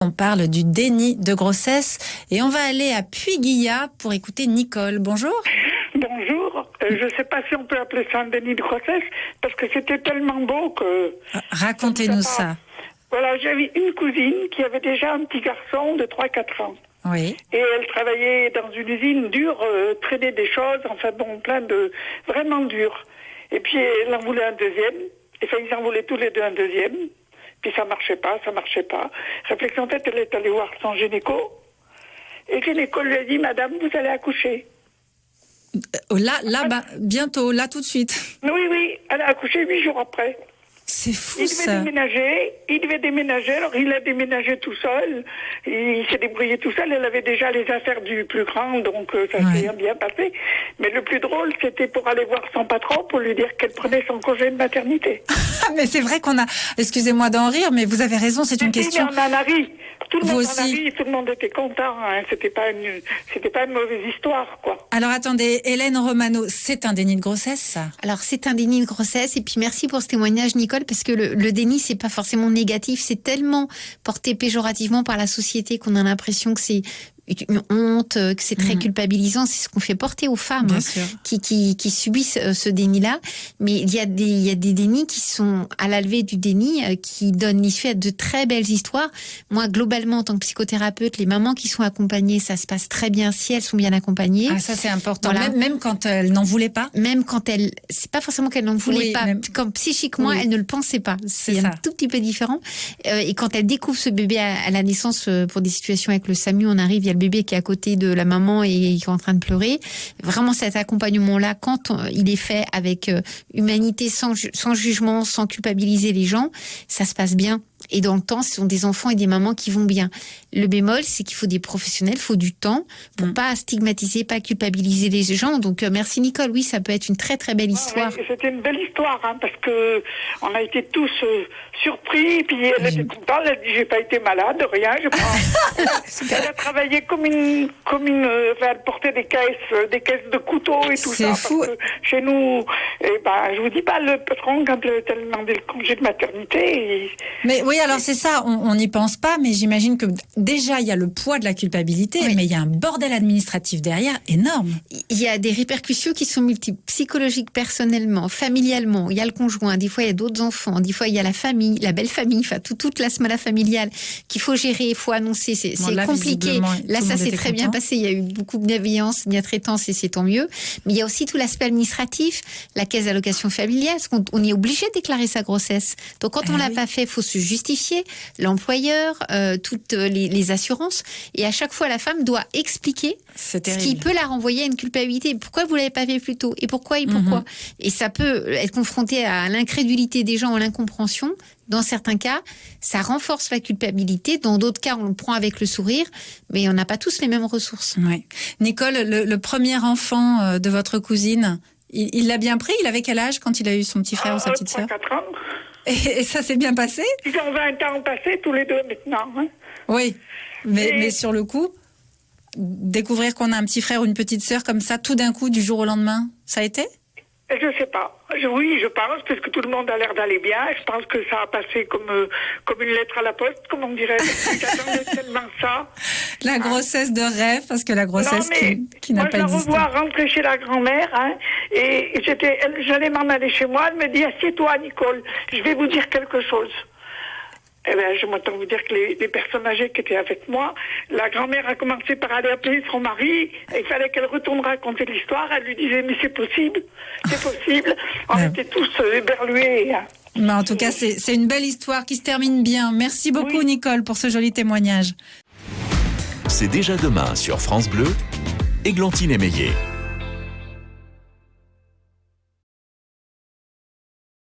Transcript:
On parle du déni de grossesse et on va aller à Puy-Guillat pour écouter Nicole. Bonjour. Bonjour. Je ne sais pas si on peut appeler ça un déni de grossesse parce que c'était tellement beau que... Racontez-nous ça. Voilà, j'avais une cousine qui avait déjà un petit garçon de 3-4 ans. Oui. Et elle travaillait dans une usine dure, traînait des choses, enfin bon, plein de... vraiment dur. Et puis elle en voulait un deuxième. Enfin, ils en voulaient tous les deux un deuxième. Puis ça marchait pas. Réflexion faite, elle est allée voir son gynéco. Et le gynéco lui a dit, madame, vous allez accoucher. Bientôt, là tout de suite. Oui, elle a accouché 8 jours après. C'est fou ça. Il devait déménager, alors il a déménagé tout seul, il s'est débrouillé tout seul, elle avait déjà les affaires du plus grand, donc ça s'est bien passé. Mais le plus drôle, c'était pour aller voir son patron, pour lui dire qu'elle prenait son congé de maternité. Mais c'est vrai qu'on a, excusez-moi d'en rire, mais vous avez raison, c'est une question... Mais on en a ri. Tout le monde aussi. en a ri, tout le monde était content, hein. C'était pas une mauvaise histoire, quoi. Alors attendez, Hélène Romano, c'est un déni de grossesse, ça? Alors c'est un déni de grossesse, et puis merci pour ce témoignage, Nicole, parce que le déni, c'est pas forcément négatif, c'est tellement porté péjorativement par la société qu'on a l'impression que c'est une honte, que c'est très culpabilisant. C'est ce qu'on fait porter aux femmes qui subissent ce déni-là. Mais il y a des dénis qui sont à la levée du déni, qui donnent l'issue à de très belles histoires. Moi, globalement, en tant que psychothérapeute, les mamans qui sont accompagnées, ça se passe très bien si elles sont bien accompagnées. Ah, ça c'est important. Voilà. Même quand elles n'en voulaient pas. Même quand elles, c'est pas forcément qu'elles n'en voulaient pas. Quand psychiquement elles ne le pensaient pas. C'est un tout petit peu différent. Et quand elles découvrent ce bébé à la naissance, pour des situations avec le SAMU, on arrive, il y a le bébé qui est à côté de la maman et qui est en train de pleurer. Vraiment, cet accompagnement-là, quand il est fait avec humanité, sans jugement, sans culpabiliser les gens, ça se passe bien. Et dans le temps, ce sont des enfants et des mamans qui vont bien. Le bémol, c'est qu'il faut des professionnels, il faut du temps pour pas stigmatiser, pas culpabiliser les gens. Donc, merci Nicole. Oui, ça peut être une très très belle histoire. Oui, c'était une belle histoire, hein, parce que on a été tous surpris. Puis elle était contente. Elle a dit, j'ai pas été malade, rien. Elle a travaillé comme une, elle portait des caisses de couteaux et tout ça. C'est fou. Parce que chez nous, je vous dis pas, le patron, quand elle demandait le congé de maternité. Mais oui, alors c'est ça, on n'y pense pas, mais j'imagine que déjà il y a le poids de la culpabilité, mais il y a un bordel administratif derrière énorme. Il y a des répercussions qui sont multiples, psychologiques, personnellement, familialement. Il y a le conjoint, des fois il y a d'autres enfants, des fois il y a la famille, la belle famille, enfin toute la smala familiale qu'il faut gérer, il faut annoncer, c'est compliqué. Là, ça s'est très bien passé, il y a eu beaucoup de bienveillance, de bientraitance et c'est tant mieux. Mais il y a aussi tout l'aspect administratif, la caisse d'allocation familiale, parce qu'on est obligé de déclarer sa grossesse. Donc quand on l'a pas fait, il faut se justifier, l'employeur, toutes les assurances, et à chaque fois la femme doit expliquer ce qui peut la renvoyer à une culpabilité. Pourquoi vous l'avez pas fait plus tôt? Et pourquoi? Et ça peut être confronté à l'incrédulité des gens, à l'incompréhension. Dans certains cas, ça renforce la culpabilité. Dans d'autres cas, on le prend avec le sourire, mais on n'a pas tous les mêmes ressources. Oui. Nicole, le premier enfant de votre cousine, il l'a bien pris? Il avait quel âge quand il a eu son petit frère ou sa petite sœur? 4 ans. Et ça s'est bien passé? Ils ont 20 ans passés, tous les deux maintenant. Hein. Oui. Mais sur le coup, découvrir qu'on a un petit frère ou une petite sœur comme ça, tout d'un coup, du jour au lendemain, ça a été? Je sais pas. Oui, je pense, parce que tout le monde a l'air d'aller bien. Je pense que ça a passé comme une lettre à la poste, comme on dirait. J'attendais tellement ça. La grossesse de rêve, parce que la grossesse qui n'a pas existé. Moi, je la revois rentrer chez la grand-mère, hein, et j'allais m'en aller chez moi. Elle me dit, assieds-toi, Nicole, je vais vous dire quelque chose. Eh bien, je m'entends vous dire que les personnes âgées qui étaient avec moi, la grand-mère a commencé par aller appeler son mari. Il fallait qu'elle retourne raconter l'histoire. Elle lui disait, mais c'est possible. On était tous éberlués. Hein. Mais en tout cas, c'est une belle histoire qui se termine bien. Merci beaucoup, Nicole, pour ce joli témoignage. C'est déjà demain sur France Bleu, Églantine Émeillé.